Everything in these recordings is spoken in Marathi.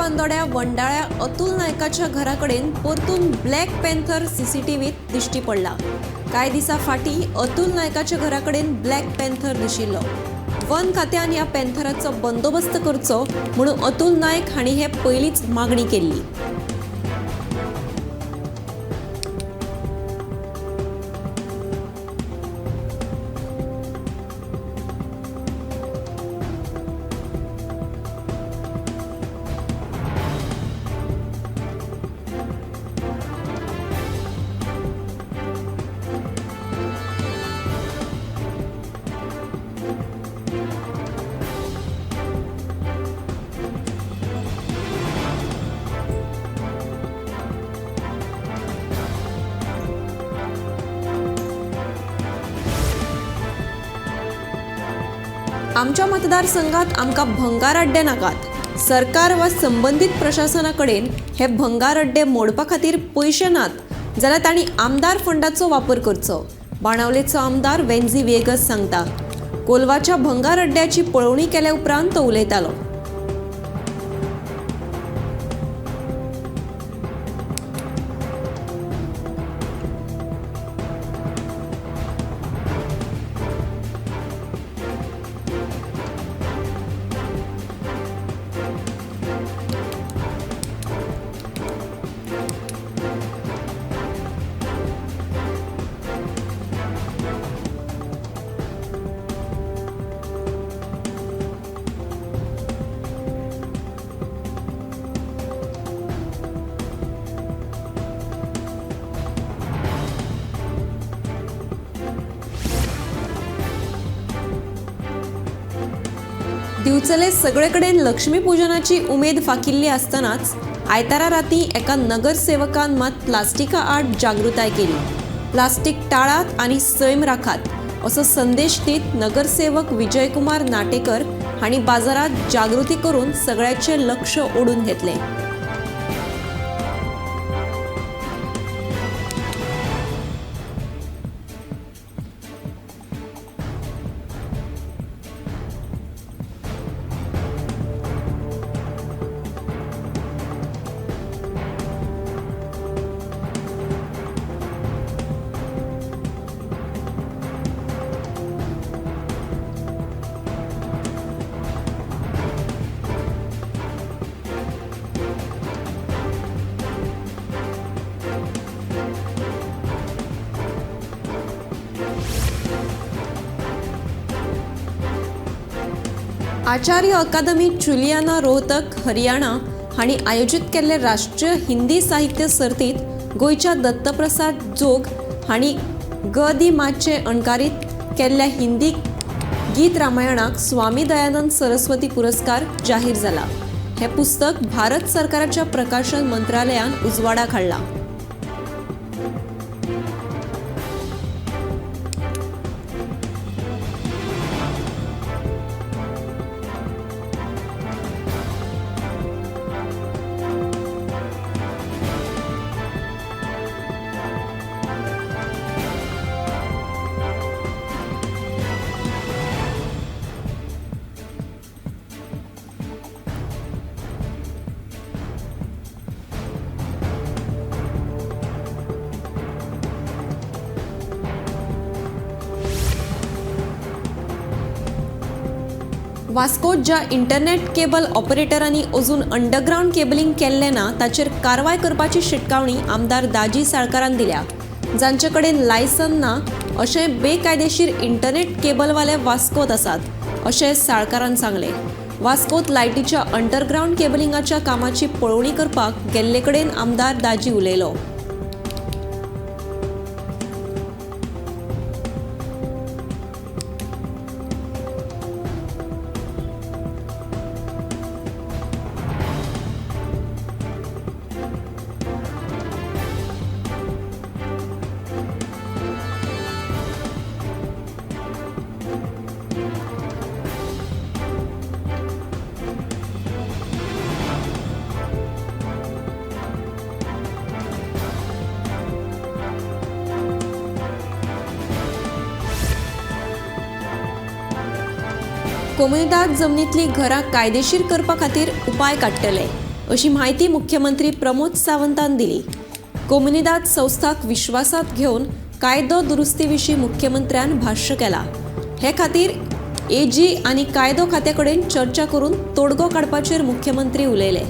बांदोड्या वंडाळ्या अतुल नायकाच्या घराकडेन परतून ब्लॅक पॅन्थर सीसीटीव्हीत दिश्टी पडला। कांय दिसा फाटी अतुल नायकाच्या घराकडेन ब्लॅक पॅन्थर दिशिल्लो। वन खात्यान ह्या पॅन्थराचो बंदोबस्त करचो म्हणून अतुल नायक हांणी हे पयलींच मागणी केल्ली। आमच्या मतदारसंघात आमकां भंगार अड्डे नाकात। सरकार वा संबंधित प्रशासनाकडेन हे भंगार अड्डे मोडपा खातीर पैसे नात जाल्यार तांणी आमदार फंडाचो वापर करचो, बाणावलेचो आमदार वेन्झी वेगस सांगता। कोलवाच्या भंगार अड्ड्याची पळोवणी केल्या उपरांत तो उलयतालो। दिवचले सगळेकडेन लक्ष्मी पूजनाची उमेद फाकिल्ली आसतनाच आयतारा राती एका नगरसेवकान मात प्लास्टिका आड जागृताय केली। प्लास्टिक टाळात आनी सैम राखात असो संदेश दीत नगरसेवक विजयकुमार नाटेकर हांणी बाजारात जागृती करून सगळ्याचे लक्ष ओडून घेतले। आचार्य अकादमी चुलियाना रोहतक हरियाणा हांणी आयोजित केल्ले राष्ट्रीय हिंदी साहित्य सर्तीत गोयच्या दत्तप्रसाद जोग हांणी ग दि माचे अणकारीत केल्ल्या हिंदी गीत रामायणाक स्वामी दयानंद सरस्वती पुरस्कार जाहीर जाला। हे पुस्तक भारत सरकाराच्या प्रकाशन मंत्रालयान उजवाडाक हाडला। वास्कोत ज्या इंटरनेट केबल ऑपरेटरांनी अजून अंडरग्राउंड केबलिंग केल्लें ना ताचेर कारवाय करपाची शिटकावणी आमदार दाजी साळकारान दिल्या। जांचे कडेन लायसन ना अशें बेकायदेशीर इंटरनेट केबलवाले वास्कोत आसात अशें साळकारान सांगलें। वास्कोत लायटीच्या अंडरग्राउंड केबलिंगाच्या कामाची पळोवणी करपाक गेल्ले कडेन आमदार दाजी उलयलो। कोमुनिदाद जमनीतली घरां कायदेशीर करपा खातीर उपाय काडटले अशी माहिती मुख्यमंत्री प्रमोद सावंतांनी दिली. कोमुनिदाद संस्थाक विश्वासात घेवन कायदो दुरुस्ती मुख्यमंत्र्यान भाष्य केला. हे खातीर एजी आनी कायदो खात्या कडेन चर्चा करून तोडगो काडपाचेर मुख्यमंत्री उलयले.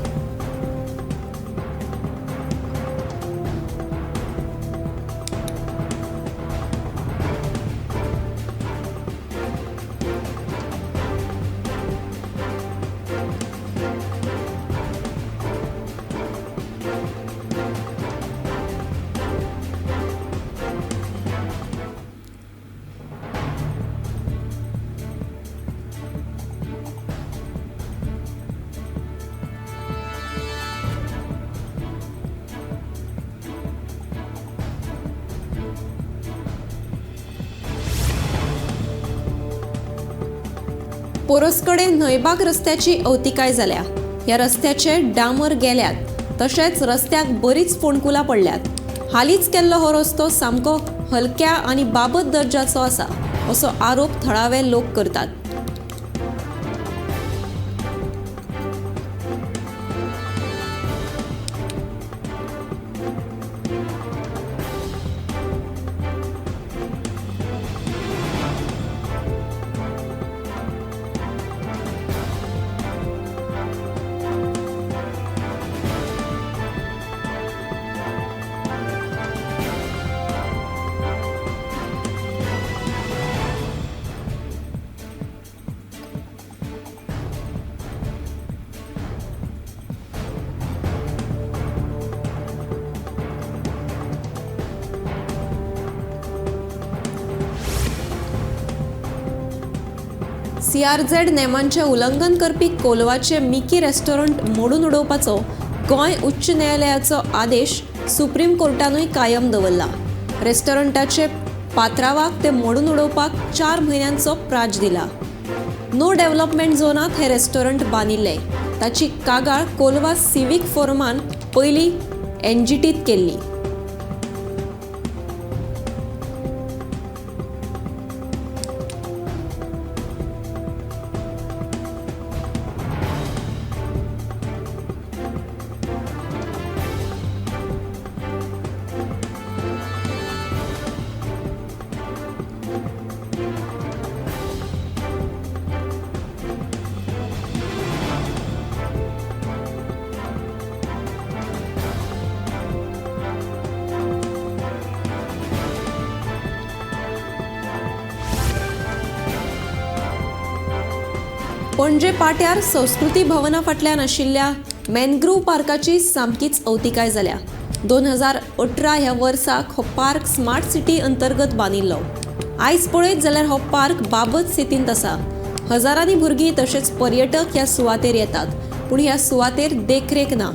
पोरसकडे न्हयबाग रस्त्याची अवतिकाय जाल्या. ह्या रस्त्याचे डांबर गेल्यात तशेंच रस्त्याक बरीच फोंडकुलां पडल्यात. हालींच केल्लो हो रस्तो सामको हलक्या आनी बाबत दर्जाचो आसा असो आरोप थळावे लोक करतात. CRZ नेमांचे उल्लंघन करपी कोलवाचे मिकी रेस्टॉरंट मोडून उडोवपाचो गोंय उच्च न्यायालयाचो आदेश सुप्रीम कोर्टानूय कायम दवरला. रेस्टॉरंटाचे पात्रावाक ते मोडून उडोवपाक 4 म्हयन्यांचो प्राज दिला. नो डेव्हलपमेंट झोनात हे रेस्टॉरंट बांदिल्ले. ताची कागाळ कोलवा सिवीक फोरमान पयलीं NGTत केल्ली. पणजे पाट्यार संस्कृती भवना फाटल्यान आशिल्ल्या मॅनग्रोव पार्काची सामकीच अवतिकाय जाल्या. 2018 ह्या वर्साक हो पार्क स्मार्ट सिटी अंतर्गत बांदिल्लो. आयज पळयत जाल्यार हो पार्क बाबत स्थितींत आसा. हजारांनी भुरगीं तशेंच पर्यटक ह्या सुवातेर येतात, पूण ह्या सुवातेर देखरेख ना.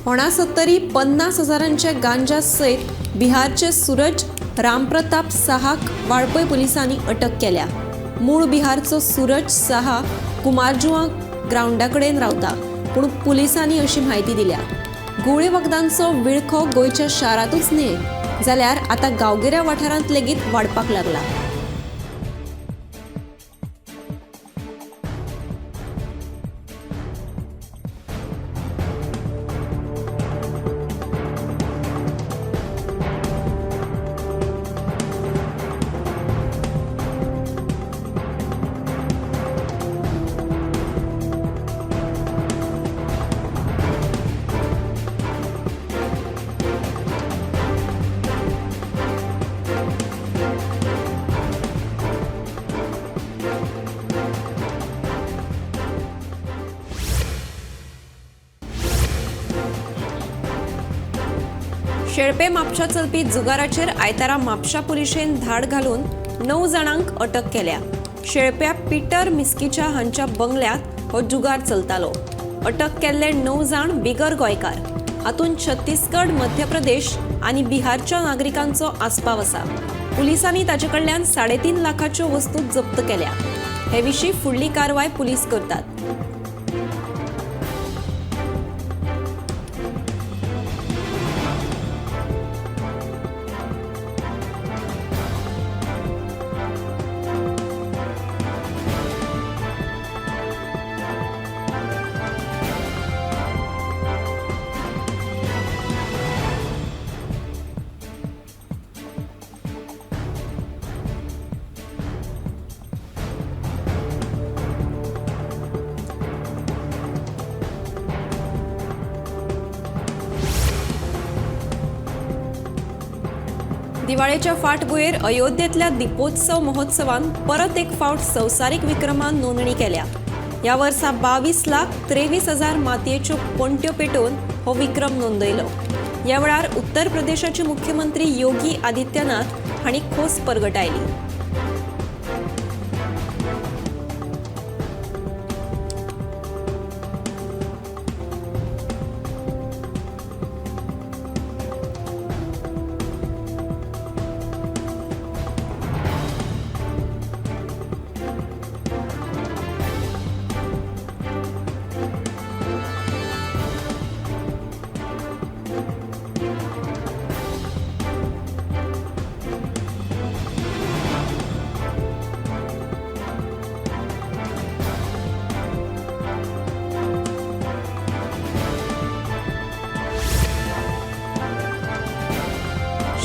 होणासत्तरी 50,000 गांजा सयत बिहारचे सूरज रामप्रताप साहाक वाळपय पुलिसांनी अटक केल्या. मूळ बिहारचो सूरज साहा कुमारजुआ ग्राउंडा कडेन रावता, पूण पुलिसांनी अशी म्हायती दिल्या. गुळे वखदांचो विळखो गोंयच्या शारांतूच न्हय जाल्यार आतां गांवगिऱ्या वाठारांत लेगीत वाडपाक लागला. शेळपे म्हापशा चलपी जुगाराचेर आयतारा म्हापशा पुलिशेन धाड घालून 9 जाणांक अटक केल्या। शेळप्या पीटर मिस्कीच्या हांच्या बंगल्यात हो जुगार चलतालो। अटक केल्ले 9 जाण बिगर गोंयकार, हातूंत छत्तीसगड, मध्य प्रदेश आनी बिहारच्या नागरिकांचो आस्पाव आसा। पुलिसांनी ताचे कडल्यान 3.5 लाखाच्यो वस्तू जप्त केल्या। हे विशीं फुडली कारवाय पुलीस करतात। दिवाळेच्या फाटभुंयेर अयोध्येंतल्या दीपोत्सव महोत्सवान परत एक फावट संवसारीक विक्रमान नोंदणी केल्या। ह्या वर्सा 22,23,000 मातयेच्यो पणट्यो पेटोवन हो विक्रम नोंदयलो। ह्या वेळार उत्तर प्रदेशाचे मुख्यमंत्री योगी आदित्यनाथ हांणी खोस परगटायली।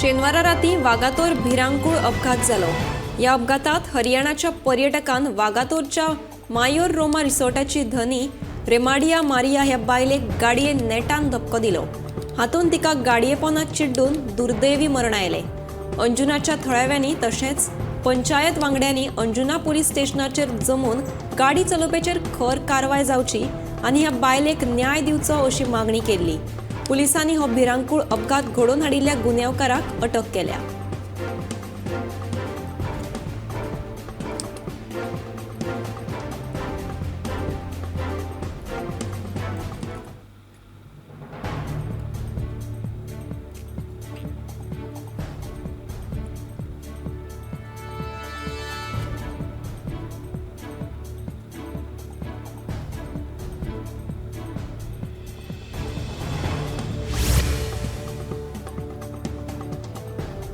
शेनवारा राती वागातोर भिरांकूळ अपघात जालो। ह्या अपघातात हरियाणाच्या पर्यटकान वागातोरच्या मायोर रोमा रिसॉर्टाची धनी रेमाडिया मारिया ह्या बायलेक गाडयेन नेटान धपको दिलो। हातूंत तिका गाडये पोंदात चिड्डून दुर्दैवी मरण आयलें। अंजुनाच्या थळाव्यांनी तशेंच पंचायत वांगड्यांनी अंजुना पुलीस स्टेशनाचेर जमून गाडी चलोवप्याचेर खर कारवाय जावची आनी ह्या बायलेक न्याय दिवचो अशी मागणी केल्ली। पुलिसांनी हो भिरांकूळ अपघात घडोवन हाडिल्ल्या गुन्यांवकाराक अटक केल्या।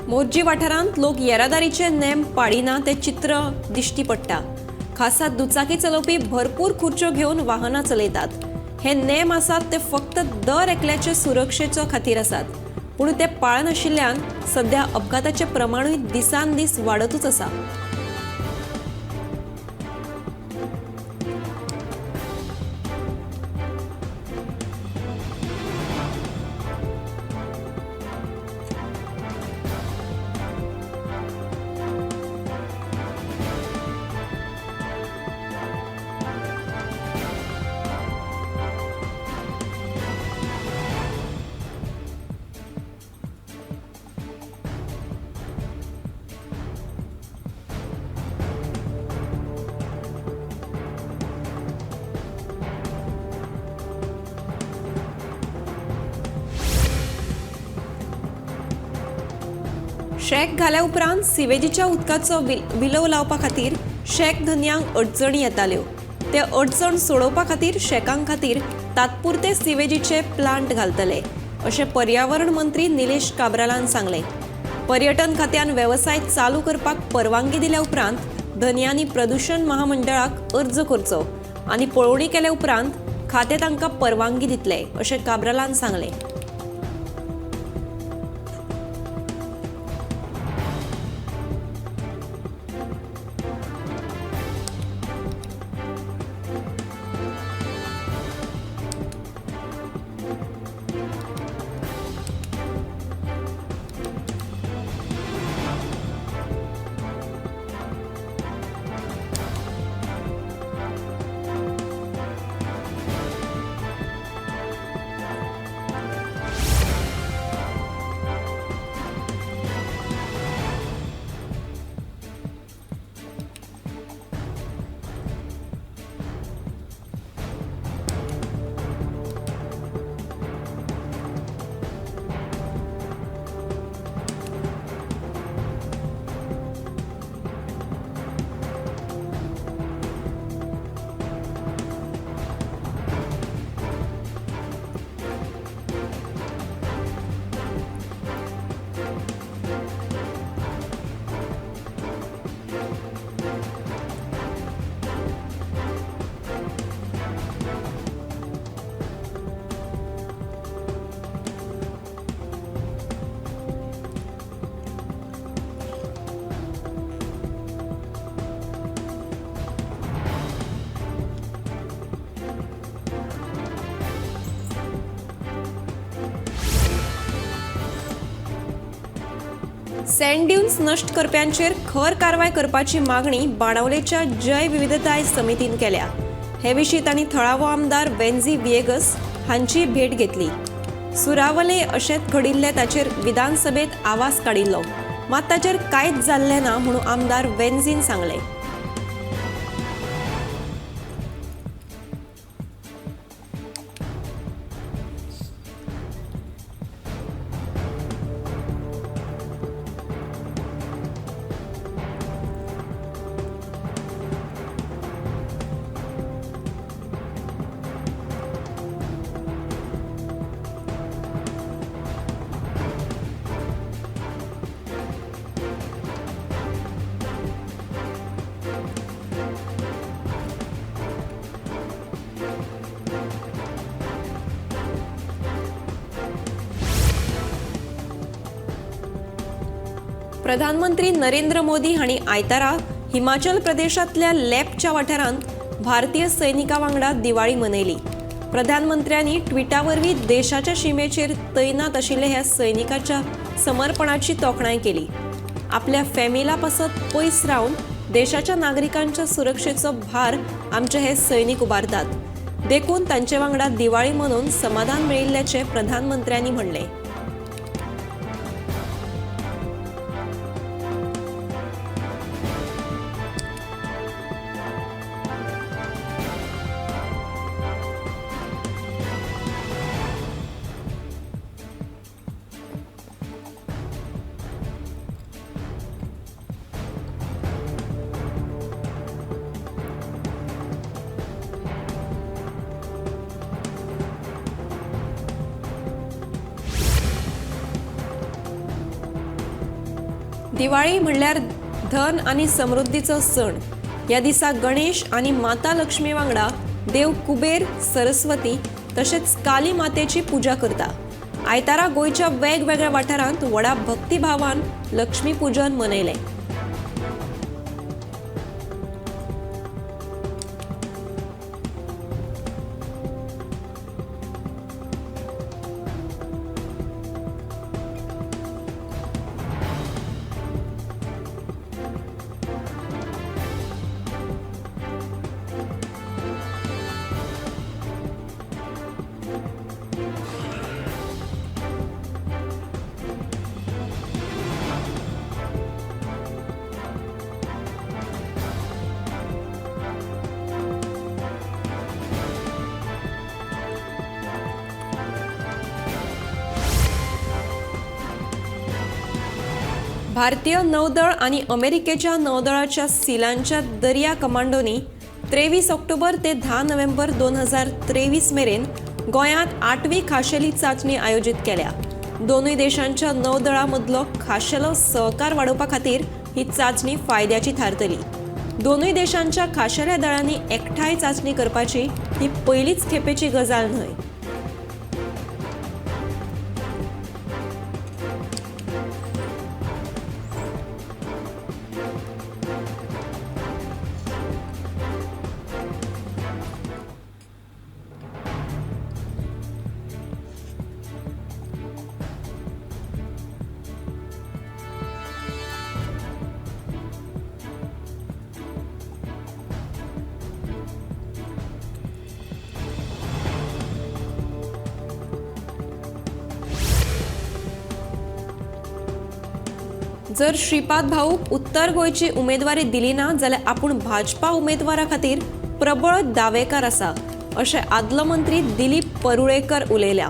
मोर्जी वाठारांत लोक येरादारीचे नेम पाळिना ते चित्र दिश्टी पडटा। खासा दुचाकी चलोवपी भरपूर खुर्च्यो घेवन वाहनां चलयतात। हे नेम आसात ते फक्त दर एकल्याचे सुरक्षेचो खातीर आसात, पूण ते पाळनाशिल्ल्यान सध्या अपघाताचे प्रमाणूय दिसान दीस वाडतूच आसा। शेक घाल्या उपरांत सिवेजीच्या उदकाचो विलोव लावपा खातीर शेक धन्यांक अडचणी येताल्यो। ते अडचण सोडोवपा खातीर शेकां खातीर तात्पुरते सिवेजीचे प्लांट घालतले, अशें पर्यावरण मंत्री निलेश काब्रालान सांगलें। पर्यटन खात्यान वेवसाय चालू करपाक परवानगी दिल्या उपरांत धन्यांनी प्रदूषण महामंडळाक अर्ज करचो आनी पळोवणी केल्या उपरांत खातें तांकां परवानगी दितले, अशें काब्रालान सांगलें। सँड ड्युन्स नष्ट करप्यांचेर खर कारवाय करपाची मागणी बाणावलेच्या जय विविधताय समितीन केल्या। हे विशीं तांणी थळावो आमदार वेन्झी विएगस हांची भेट घेतली। सुरावले अशेंच घडिल्ले ताचेर विधानसभेत आवाज काडिल्लो, मात ताचेर कांयच जाल्लें ना म्हणून आमदार वेन्झीन सांगलें। प्रधानमंत्री नरेंद्र मोदी हांणी आयतारा हिमाचल प्रदेशांतल्या लेपच्या वाठारांत भारतीय सैनिकां वांगडा दिवाळी मनयली। प्रधानमंत्र्यांनी ट्विटावरवीं देशाच्या शिमेचेर तैनात आशिल्ले ह्या सैनिकांच्या समर्पणाची तोखणाय केली। आपल्या फॅमिला पासत पयस रावन देशाच्या नागरिकांच्या सुरक्षेचो भार आमचे हे सैनिक उबारतात। देखून तांचे वांगडा दिवाळी मनोवन समाधान मेळिल्ल्याचे प्रधानमंत्र्यांनी म्हणले। दिवाळी म्हणल्यार धन आणि समृद्धीचो सण। ह्या दिसा गणेश आणि माता लक्ष्मी वांगडा देव कुबेर, सरस्वती तशेंच काली मातेची पुजा करता। आयतारा गोंयच्या वेगवेगळ्या वाठारांत व्हडा भक्तिभावान लक्ष्मी पूजन मनयलें। भारतीय नौदळ आणि अमेरिकेच्या नौदळाच्या सिलांच्या दर्या कमांडोनी 23 ऑक्टोबर ते 10 नोव्हेंबर 2023 मेरेन गोंयांत 8वी खाशेली चांचणी आयोजीत केल्या। दोनूय देशांच्या नौदळां मदलो खाशेलो सहकार वाडोवपा खातीर ही चांचणी फायद्याची थारतली। दोनूय देशांच्या खाशेल्या दळांनी एकठांय चांचणी करपाची ही पयलीच खेपेची गजाल न्हय। जर श्रीपाद भाऊक उत्तर गोंयची उमेदवारी दिली ना जाल्यार आपूण भाजपा उमेदवारा खातीर प्रबळ दावेकार आसा, अशें आदलो मंत्री दिलीप परुळेकर उलयल्या।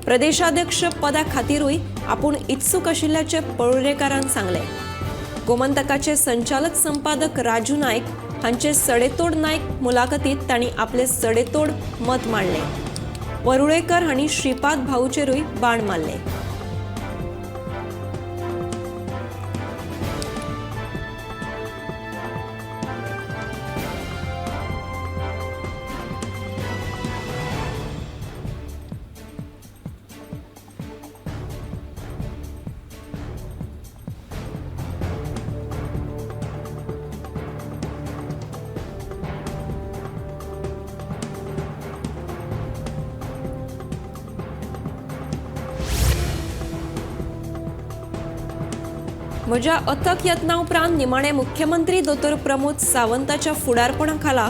प्रदेशाध्यक्ष पदा खातीरूय आपूण इत्सूक आशिल्ल्याचे परुळेकरान सांगलें। गोमंतकाचे संचालक संपादक राजू नायक हांचे सडेतोड नायक मुलाखतींत तांणी आपले सडेतोड मत मांडलें। परुळेकर हांणी श्रीपाद भाऊचेरूय बाण मारले। म्हज्या अथक यत्ना उपरांत निमाणे मुख्यमंत्री दोतोर प्रमोद सावंताच्या फुडारपणाखाला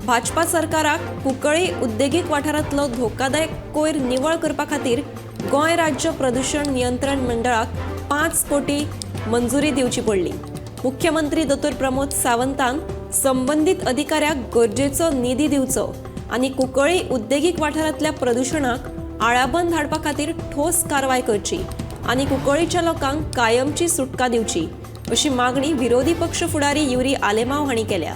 भाजपा सरकाराक कुंकळ्ळी उद्देगीक वाठारांतलो धोकादायक कोयर निवळ करपा खातीर गोंय राज्य प्रदूषण नियंत्रण मंडळाक 5 कोटी मंजुरी दिवची पडली। मुख्यमंत्री दोतोर प्रमोद सावंतान संबंधित अधिकाऱ्याक गरजेचो निधी दिवचो आनी कुंकळ्ळी उद्देगीक वाठारांतल्या प्रदूषणाक आळाबंद हाडपा खातीर ठोस कारवाय करची आनी कुंकळ्ळीच्या लोकांक कायमची सुटका दिवची अशी मागणी विरोधी पक्ष फुडारी युरी आलेमाव हांणी केल्या।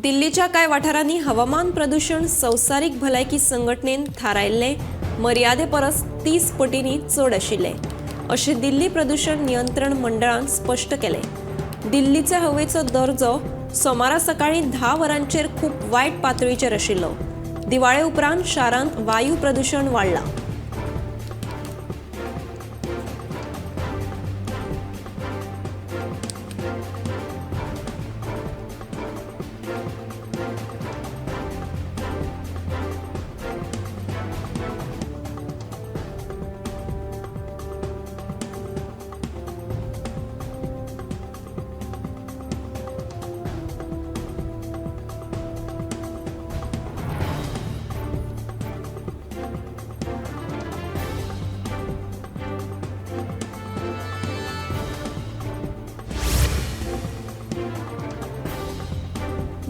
दिल्लीच्या कांय वाठारांनी हवामान प्रदूषण संवसारीक भलायकी संघटनेन थारायल्ले मर्यादे परस 30 पटींनी चड आशिल्ले अशें दिल्ली प्रदूषण नियंत्रण मंडळान स्पश्ट केलें। दिल्लीचे हवेचो दर्जो सोमारा सकाळीं 10 वरांचेर खूब वायट पातळीचेर आशिल्लो। दिवाळे उपरांत शारांत वायू प्रदूषण वाडलां।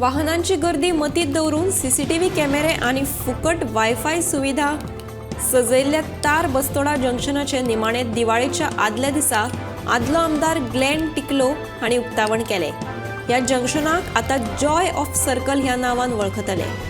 वाहनांची गर्दी मतीत दवरून सीसीटीव्ही कॅमेरे आणि फुकट वायफाय सुविधा सजयल्ल्या तार बस्तोडा जंक्शनाचे निमाणे दिवाळीच्या आदल्या दिसा आदलो आमदार ग्लेन टिकलो हांणी उक्तावण केले। ह्या जंक्शनाक आता जॉय ऑफ सर्कल ह्या नावान वळखतले।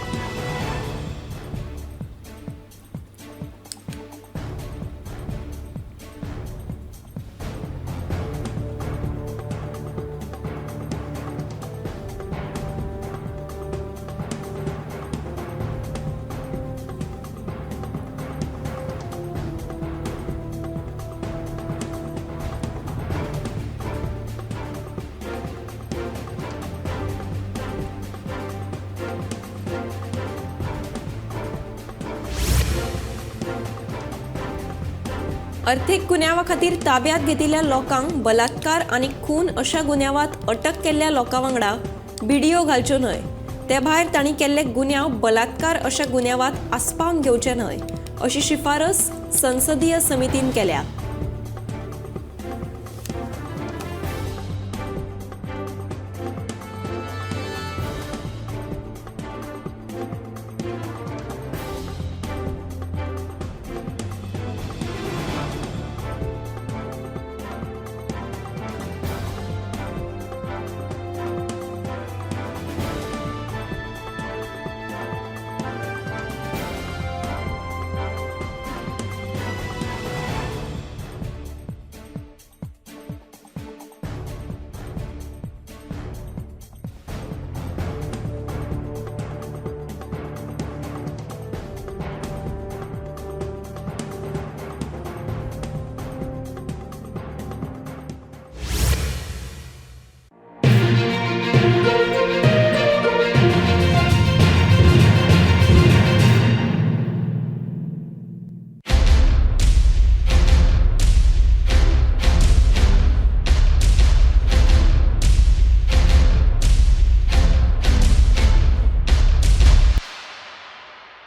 अर्थीक गुन्यांवा खातीर ताब्यात घेतिल्ल्या लोकांक बलात्कार आनी खून अशा गुन्यांवांत अटक केल्ल्या लोकां वांगडा बिडियो घालच्यो न्हय। ते भायर तांणी केल्ले गुन्यांव बलात्कार अशा गुन्यांवांत आस्पावन घेवचे न्हय अशी शिफारस संसदीय समितीन केल्या।